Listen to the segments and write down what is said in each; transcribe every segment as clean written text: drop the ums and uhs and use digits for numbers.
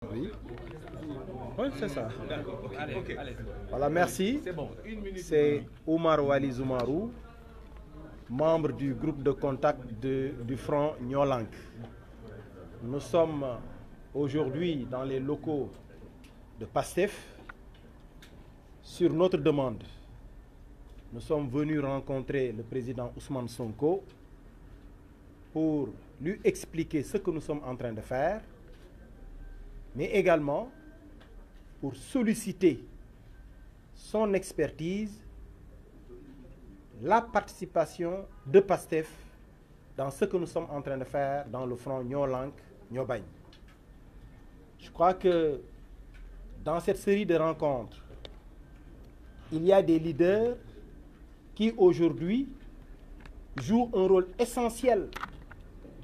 Oui, oui c'est ça. Allez. Voilà, merci. C'est bon. C'est Oumar Wali Zoumarou, membre du groupe de contact du Front Nyolank. Nous sommes aujourd'hui dans les locaux de PASTEF. Sur notre demande, nous sommes venus rencontrer le président Ousmane Sonko pour lui expliquer ce que nous sommes en train de faire, mais également pour solliciter son expertise, la participation de PASTEF dans ce que nous sommes en train de faire dans le front Nyolank Nyobagne. Je crois que dans cette série de rencontres, il y a des leaders qui aujourd'hui jouent un rôle essentiel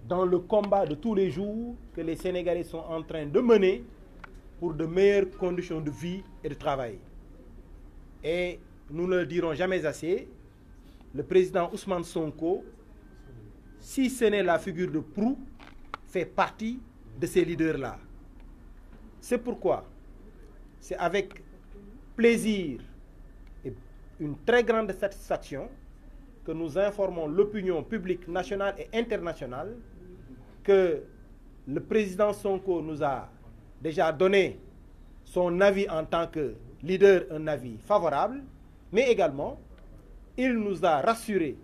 dans le combat de tous les jours que les Sénégalais sont en train de mener pour de meilleures conditions de vie et de travail. Et nous ne le dirons jamais assez, le président Ousmane Sonko, si ce n'est la figure de proue, fait partie de ces leaders-là. C'est pourquoi c'est avec plaisir et une très grande satisfaction que nous informons l'opinion publique nationale et internationale que le président Sonko nous a déjà donné son avis en tant que leader, un avis favorable, mais également il nous a rassuré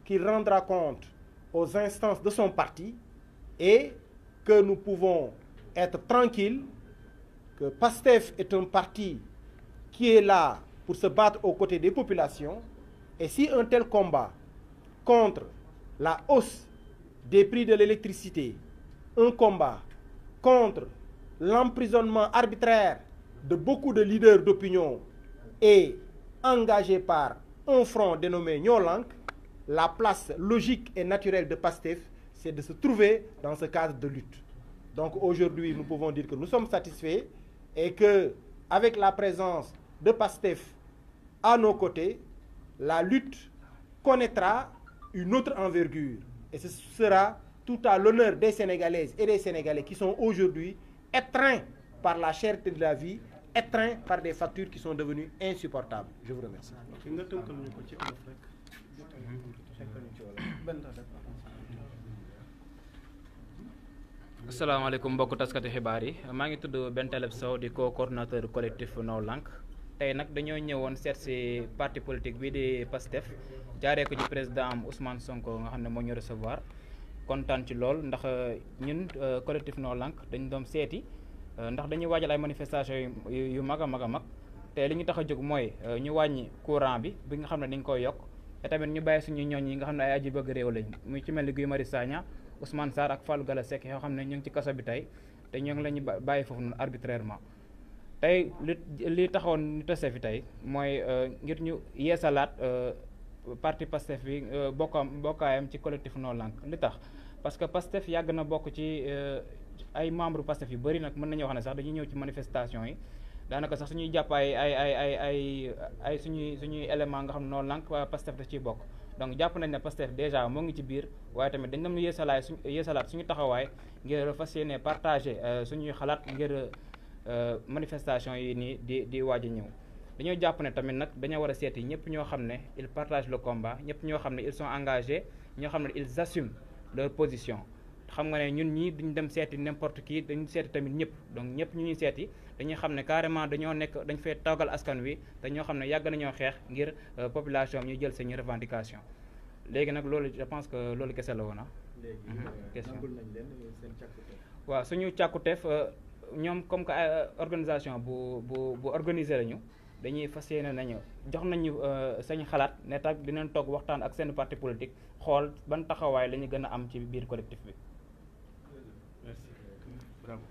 qu'il rendra compte aux instances de son parti et que nous pouvons être tranquilles, que PASTEF est un parti qui est là pour se battre aux côtés des populations. Et si un tel combat contre la hausse des prix de l'électricité, un combat contre l'emprisonnement arbitraire de beaucoup de leaders d'opinion est engagé par un front dénommé Nyolank, la place logique et naturelle de PASTEF, c'est de se trouver dans ce cadre de lutte. Donc aujourd'hui, nous pouvons dire que nous sommes satisfaits et que, avec la présence de PASTEF à nos côtés, la lutte connaîtra une autre envergure. Et ce sera tout à l'honneur des Sénégalaises et des Sénégalais qui sont aujourd'hui étreints par la cherté de la vie, étreints par des factures qui sont devenues insupportables. Je vous remercie. asalaamaaleykum mbokk taskati xibaar yi maa ngi tudd Benteleb Sow di co-coordinateur collectif Nyolank tey nag dañoo ñëwoon seet si parti politique bii di PASTEF jaaree ko ci président am Ousmane Sonko nga xam ne moo ñu recevoir kontaan ci lool ndax ñun collectif Nyolank dañ doon seeti ndax dañuy waajal ay manifestation yu mag a mag te li ñu tax a jóg mooy ñu wàññi courant bi nga xam ne dañ koy yokk te tamit ñu bàyyi suñu ñooñ yi nga xam ne ay aji bëgg réew lañ muy ci mel ni Guy Marius Sagna, Ousmane Sarr ak Fallou Galass Seck yoo xam ne ñu ngi ci kaso bi tey te ñoo ngi la ñu bàyyi foofu noonu arbitrairement tey li taxoon ñu tase fi tey mooy ngir ñu yeesalaat parti PASTEF bi bokkaayam ci collectif Nyolank li tax parce que PASTEF yàgg na bokk ci ay membre PASTEF yu bëri nag mën nañoo wax ne sax dañuy ñëw ci manifestation yi daanaka sax suñuy jàpp ay suñuy élément nga xam ne Nyolank waa PASTEF da ciy bokk donc jàpp nañ ne PASTEF déjà moo ngi ci biir waaye tamit dañ dem yeesalaat suñu taxawaay ngir fas yéene partager suñuy xalaat ngir manifestation yi nii di waaj a ñëw dañoo jàpp ne tamit nag dañoo war a seeti ñëpp ñoo xam ne ils partagent le combat ñëpp ñoo xam ne ils sont engagés ñoo xam ne ils assument leur position xam nga ne ñun ñii duñ dem seeti n'importe qui dañu seeti tamit ñëpp donc ñëpp ñu ñuy seeti dañuy xam ne carrément dañ fee toogal askan wi te ñoo xam ne yàgg nañoo xeex ngir population ñu jël seen revendication léegi nag loolu je pense que loolu kese la woon question waaw suñu càkkuteef ñoom comme que organisation bu organiser lañu dañuy fas yéene nañu jox nañu sañ xalaat ne tak dinañ toog waxtaan ak seen parti politique xool ban taxawaay la ñu gën a am ci biir collectif bi. Merci. Bravo.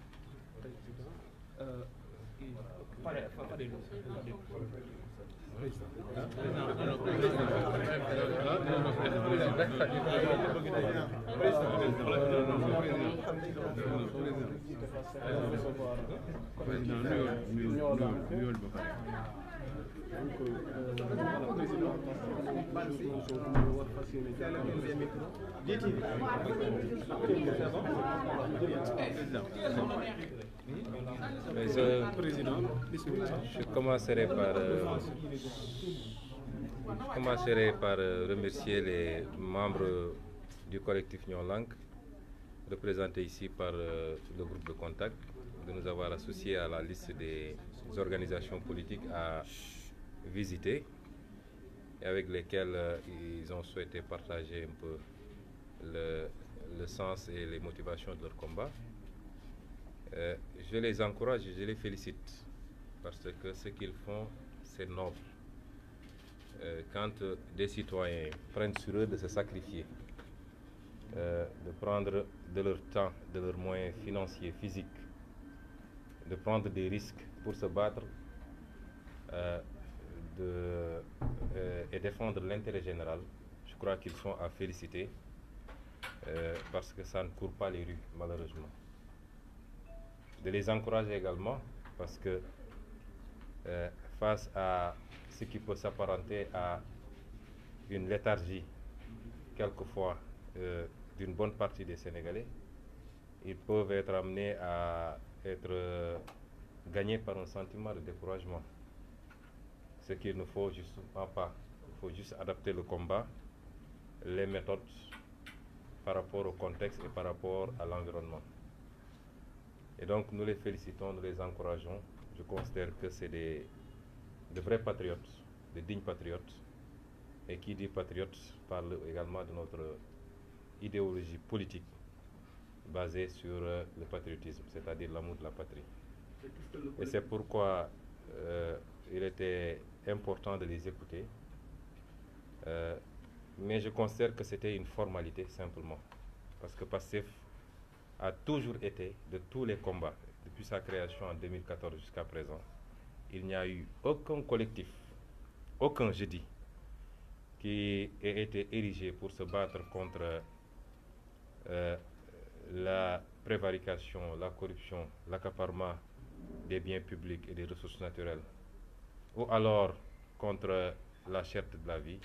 président nuyoo ba pare Je commencerai par remercier les membres du collectif Noo Lank, représentés ici par le groupe de contact, de nous avoir associés à la liste des organisations politiques à visiter et avec lesquelles ils ont souhaité partager un peu le sens et les motivations de leur combat. Je les encourage et je les félicite parce que ce qu'ils font, c'est noble. Quand des citoyens prennent sur eux de se sacrifier, de prendre de leur temps, de leurs moyens financiers, physiques, de prendre des risques pour se battre et défendre l'intérêt général, je crois qu'ils sont à féliciter parce que ça ne court pas les rues, malheureusement. De les encourager également parce que face à ce qui peut s'apparenter à une léthargie, quelquefois, d'une bonne partie des Sénégalais, ils peuvent être amenés à être gagnés par un sentiment de découragement. Ce qu'il ne faut justement pas. Il faut juste adapter le combat, les méthodes par rapport au contexte et par rapport à l'environnement. Et donc nous les félicitons, nous les encourageons. Je considère que c'est de vrais patriotes, de dignes patriotes. Et qui dit patriote parle également de notre idéologie politique basée sur le patriotisme, c'est-à-dire l'amour de la patrie. Et c'est pourquoi il était important de les écouter. Mais je considère que c'était une formalité simplement. Parce que PASTEF a toujours été, de tous les combats, depuis sa création en 2014 jusqu'à présent, il n'y a eu aucun collectif, aucun, je dis, qui ait été érigé pour se battre contre la prévarication, la corruption, l'accaparement des biens publics et des ressources naturelles, ou alors contre la cherté de la vie,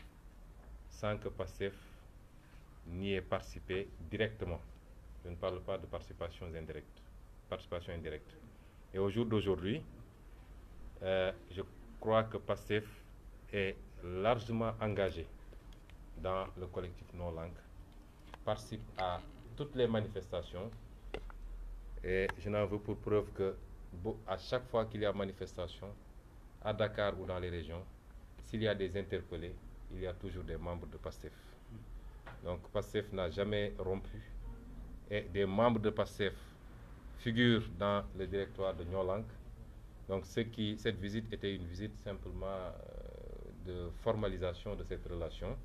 sans que PASTEF n'y ait participé directement. Je ne parle pas de participation indirecte. Et au jour d'aujourd'hui, je crois que PASTEF est largement engagé dans le collectif Noo Lank, participe à toutes les manifestations et je n'en veux pour preuve que à chaque fois qu'il y a manifestation, à Dakar ou dans les régions, s'il y a des interpellés, il y a toujours des membres de PASTEF. Donc PASTEF n'a jamais rompu et des membres de PASTEF figurent dans le directoire de Noo Lank. Donc cette visite était une visite simplement de formalisation de cette relation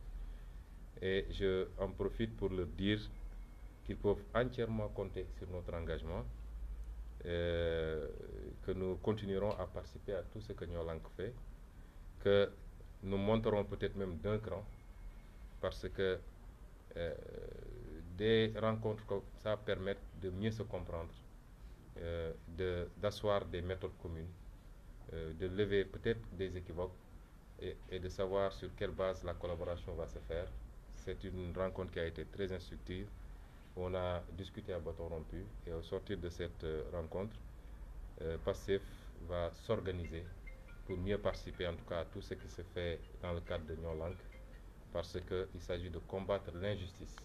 et je en profite pour leur dire qu'ils peuvent entièrement compter sur notre engagement, que nous continuerons à participer à tout ce que Noo Lank fait, que nous monterons peut-être même d'un cran parce que des rencontres comme ça permettent de mieux se comprendre, d'asseoir des méthodes communes, de lever peut-être des équivoques et de savoir sur quelle base la collaboration va se faire. C'est une rencontre qui a été très instructive. On a discuté à bâton rompu et au sortir de cette rencontre, PASTEF va s'organiser pour mieux participer en tout cas à tout ce qui se fait dans le cadre de Noo Lank parce qu'il s'agit de combattre l'injustice.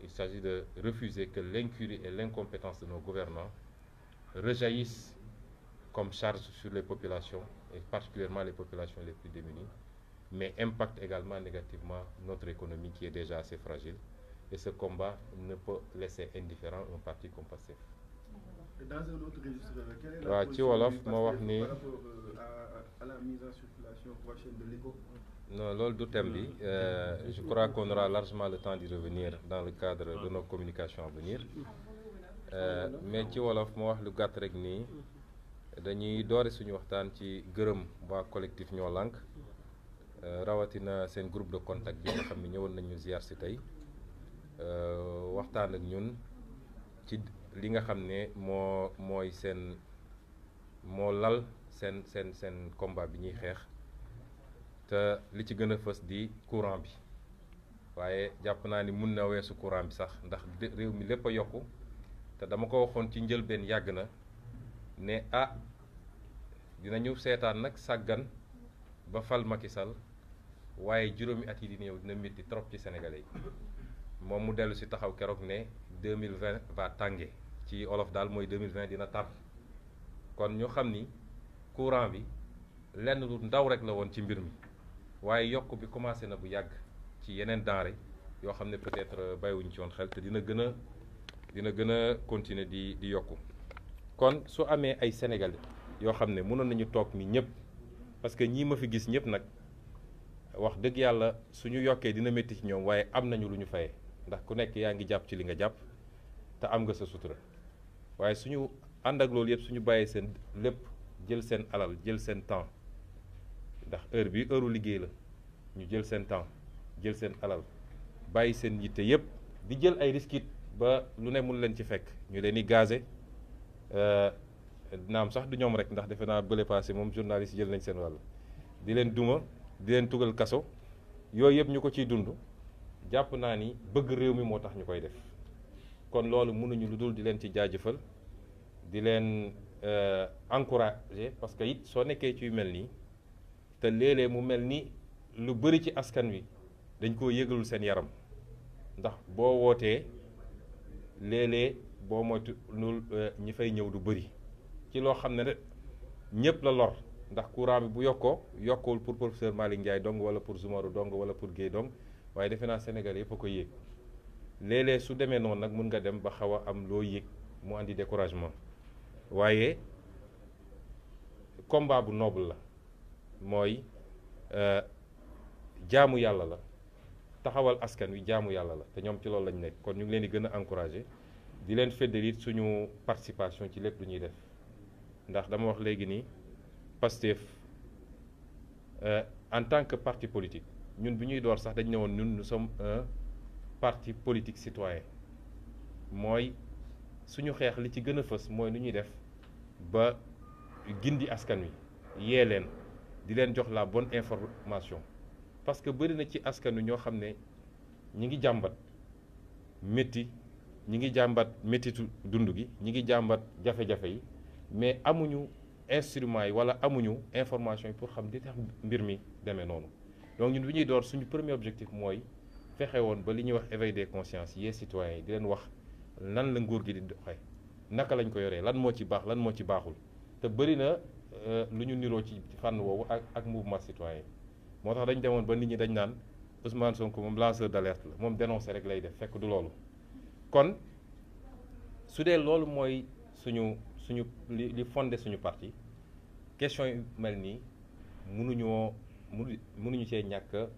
Il s'agit de refuser que l'incurie et l'incompétence de nos gouvernants rejaillissent comme charge sur les populations, et particulièrement les populations les plus démunies, mais impactent également négativement notre économie qui est déjà assez fragile. Et ce combat ne peut laisser indifférent un parti comme PASTEF. Dans un autre registre, quelle est la waaw ci wolof ma wax ni par rapport à la mise en circulation prochaine de l'éco? Non, loolu du thème bi. Je crois qu'on aura largement le temps d'y revenir dans le cadre de nos communications à venir. Mais ci wolof ma wax lu gàtt rek nii dañuy doore suñu waxtaan ci gërëm waa collectif Noo Lank rawatina seen groupe de contact bi nga xam ne ñëwoon nañu ziar si tey waxtaan ak ñun ci li nga xam ne moo lal seen combat bi ñuy xeex te li ci gën a fës di courant bi waaye jàpp naa ni mun na weesu courant bi sax ndax réew mi lépp a yokku te dama ko waxoon ci njëlbeen yàgg na ne dinañu seetaan nag sàggan ba fal Macky Sall waaye juróomi at yi di ñëw dina métti trop ci Sénégalais yi moom mu dellu si taxaw keroog ne 2020 va tànge ci olof daal mooy 2020 dina tar kon ñu xam ni courant bi lenn lu ndaw rek la woon ci mbir mi waaye yokk bi commencé na bu yàgg ci yeneen denrée yoo xam ne peut-être bàyyiwuñu ci woon xel te dina gën a continuer di yokku kon su amee ay Sénégalais yoo xam ne mënoon nañu toog ni ñëpp parce que ñii ma fi gis ñëpp nag wax dëgg yàlla suñu yokkee dina métti ci ñoom waaye am nañu lu ñu fayee ndax ku nekk yaa ngi jàpp ci li nga jàpp te am nga sa sutura waaye suñu ànd ak loolu yëpp suñu bàyyee seen lépp jël seen alal jël seen temps ndax heure bi heure liggéey la ñu jël seen temps jël seen alal bàyyi seen yitte yëpp di jël ay risques ba lu ne mun leen ci fekk ñu leen di gazé naam sax du ñoom rek ndax defe naa bële passé moom journaliste jël nañ seen wàll di leen duma di leen tugal kaso yooyu yëpp ñu ko ciy dund jàpp naa ni bëgg réew mi moo tax ñu koy def kon loolu mënuñu lu dul di leen ci jaajëfal di leen encourager parce que it soo nekkee ci yu mel nii te léeg-léeg mu mel ni lu bëri ci askan wi dañ koo yëgalul seen yaram ndax boo wootee léeg-léeg boo moytu ñi fay ñëw du bëri ci loo xam ne ñëpp la lor ndax courant bi bu yokkuwul pour professeur Malick Ndiaye dong wala pour Zoumarou dong wala pour Guèye dong waaye defe naa Sénégal yëpp a ko yéeg léeg-léeg su demee noonu nag mun nga dem ba xaw a am loo yéeg mu andi découragement waaye combat bu noble la mooy jaamu yàlla la taxawal askan wi jaamu yàlla la te ñoom ci loolu lañ nekk kon ñu ngi leen di gën a encourager di leen feddali suñu participation ci lépp lu ñuy def ndax dama wax léegi nii Pastef en tant que parti politique ñun bi ñuy door sax dañ ne woon ñun nous sommes un parti politique citoyen mooy suñu xeex li ci gën a fës mooy nu ñuy def ba gindi askan wi yee leen di leen jox la bonne information parce que bëri na ci askan wi ñoo xam ne ñi ngi jàmbat métti ñi ngi jàmbat méttitu dund gi ñi ngi jàmbat jafe-jafe yi mais amuñu instruments yi wala amuñu information yi pour xam di tax mbir mi demee noonu donc ñun bi ñuy door suñu premier objectif mooy fexe woon ba li ñuy wax éveil des consciences yee citoyens yi di leen wax lan la nguur gi di doxee naka lañ ko yoree lan moo ci baax lan moo ci baaxul te bëri na lu ñu niroo ci fànn woowu ak mouvement citoyen yi moo tax dañ demoon ba nit ñi dañ naan Ousmane Sonko moom lanceur d'alerte la moom dénoncé rek lay def fekk du loolu kon su dee loolu mooy suñu li fondé suñu parti question yu mel nii mënuñu cee ñàkk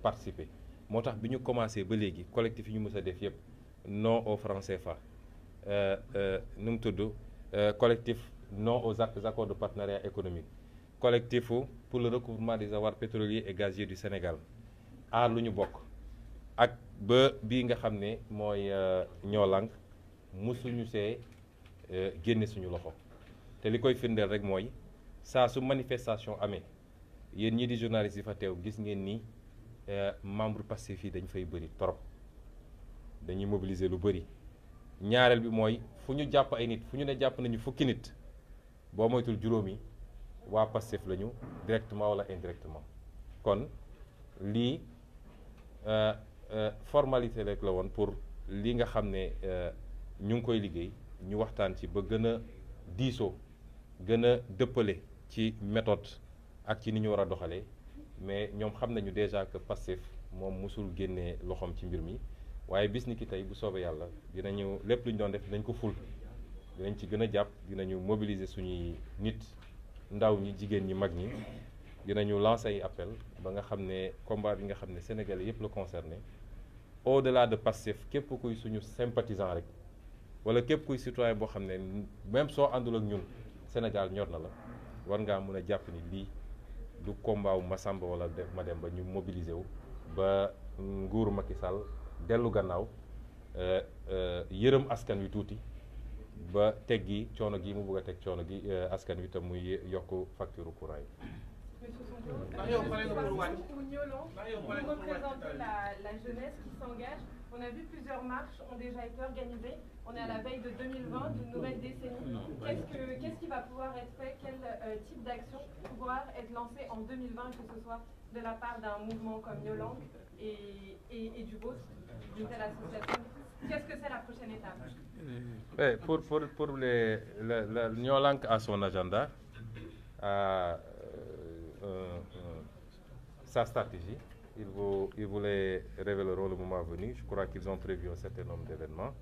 participer moo tax bi ñu commencé ba léegi collectif yi ñu mës a def yëpp non au franc CFA nu mu tudd collectif non aux accords de partenariat économique collectif pour le recouvrement des avoirs pétroliers et gaziers du Sénégal aar lu ñu bokk ak ba bii nga xam ne mooy ñoo lànk musuñu see génne suñu loxo te li koy firndeel rek mooy saa su manifestation amee yéen ñii di journaliste yi fa teew gis ngeen ni membre Pastef yi dañ fay bëri trop dañuy mobiliser lu bëri ñaareel bi mooy fu ñu jàpp ay nit fu ñu ne jàpp nañu fukki nit boo moytul juróomi waa Pastef lañu directement wala indirectement kon lii formalité rek la woon pour li nga xam ne ñu ngi koy liggéey ñu waxtaan ci ba gën a diisoo gën a dëppale ci méthode ak ci ni ñu war a doxalee mais ñoom xam nañu déjà que Pastef moom mosul génnee loxoom ci mbir mi waaye bis ni ki tey bu soobee yàlla dinañu lépp lu ñu doon def dinañ ko ful dinañ ci gën a jàpp dinañu mobiliser suñuy nit ndaw ñi jigéen ñi mag ñi dinañu lancer ay appel ba nga xam ne combat bi nga xam ne Sénégalais yëpp la concerné au-delà de Pastef képp kuy suñu sympathisant rek wala képp kuy citoyen boo xam ne même soo àndul ak ñun Sénégal ñor na la war ngaa mën a jàpp ni lii du combat wu Massamba wala Mademba ñu mobiliser wu ba nguuru Macky Sall dellu gannaaw yërëm askan wi tuuti ba teggi coono gi mu bëgg a teg coono gi askan wi tam muy yokk facture courant yi. Pour Niolan, vous représentez la jeunesse qui s'engage. On a vu plusieurs marches ont déjà été organisées. On est à la veille de 2020, d'une nouvelle décennie. Qu'est-ce qui va pouvoir être fait? Quel type d'action pourra être lancé en 2020, que ce soit de la part d'un mouvement comme Niolan et du vôtre, d'une telle association? Qu'est-ce que c'est la prochaine étape? Pour Niolan a son agenda, a sa stratégie. Ils vous les révéleront le moment venu. Je crois qu'ils ont prévu un certain nombre d'événements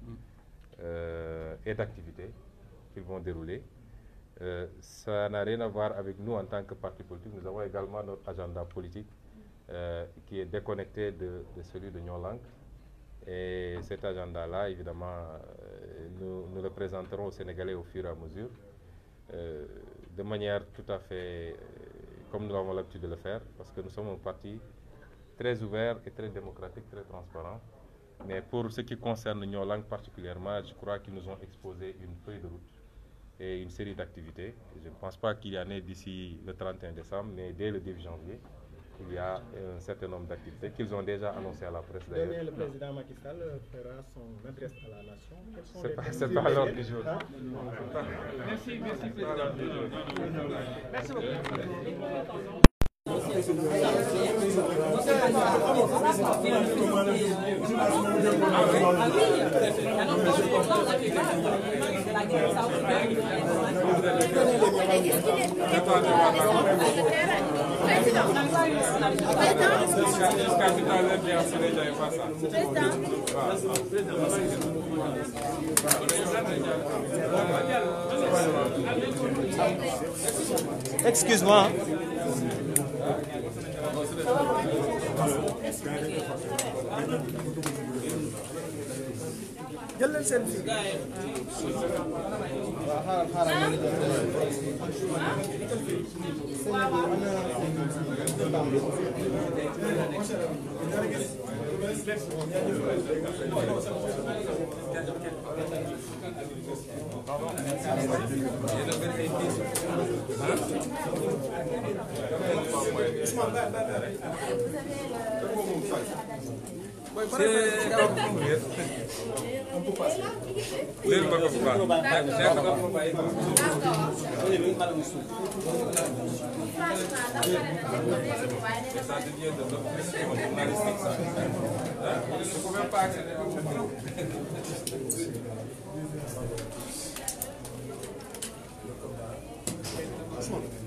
et d'activités qu'ils vont dérouler. Ça n'a rien à voir avec nous en tant que parti politique. Nous avons également notre agenda politique qui est déconnecté de celui de Niolan. Et cet agenda-là, évidemment, nous le présenterons aux Sénégalais au fur et à mesure, de manière tout à fait comme nous avons l'habitude de le faire, parce que nous sommes un parti très ouvert et très démocratique, très transparent. Mais pour ce qui concerne Niolan particulièrement, je crois qu'ils nous ont exposé une feuille de route et une série d'activités. Je ne pense pas qu'il y en ait d'ici le 31 décembre, mais dès le début janvier, il y a un certain nombre d'activités qu'ils ont déjà annoncées à la presse d'ailleurs. Demain, le président Macky Sall fera son adresse à la nation. C'est pas l'ordre du jour. Merci président. Merci beaucoup. Excuse-moi. Franchement.